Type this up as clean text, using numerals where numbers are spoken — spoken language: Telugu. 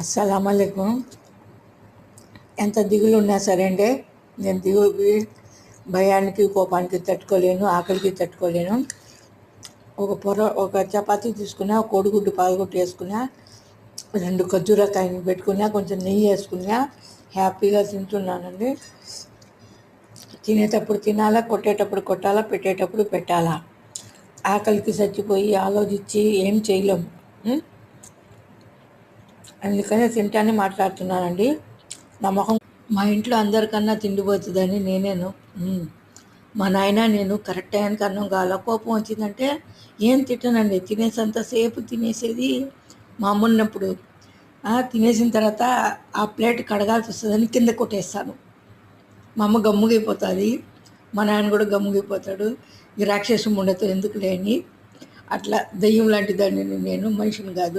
అస్సలామలైకుం. ఎంత దిగులు ఉన్నా సరే అండి, నేను దిగులుకి, భయానికి, కోపానికి తట్టుకోలేను, ఆకలికి తట్టుకోలేను. ఒక చపాతీ తీసుకున్నా, ఒక కోడిగుడ్డు పగలగొట్టి వేసుకున్నా, 2 ఖర్జూరకాయలు పెట్టుకున్నా, కొంచెం నెయ్యి వేసుకున్నా, హ్యాపీగా తింటున్నానండి. తినేటప్పుడు తినాలా, కొట్టేటప్పుడు కొట్టాలా, పెట్టేటప్పుడు పెట్టాలా. ఆకలికి చచ్చిపోయి ఆలోచించి ఏం చేయలేము. అందుకనే తింటానే మాట్లాడుతున్నానండి. నా మొహం మా ఇంట్లో అందరికన్నా తిండిపోతుందని నేనేను. మా నాయన నేను కరెక్ట్ టైంకి అన్నం కావాల, కోపం వచ్చిందంటే ఏం తిట్టనండి. తినేసంతసేపు తినేసేది. మా అమ్మ ఉన్నప్పుడు తినేసిన తర్వాత ఆ ప్లేట్ కడగాల్సి వస్తుందని కింద కొట్టేస్తాను. మా అమ్మ గమ్ముగైపోతుంది, మా నాయన కూడా గమ్ముగైపోతాడు. ఈ రాక్షసు ముండతో ఎందుకు లేని అట్లా దెయ్యం లాంటి దాన్ని నేను, మనిషిని కాదు.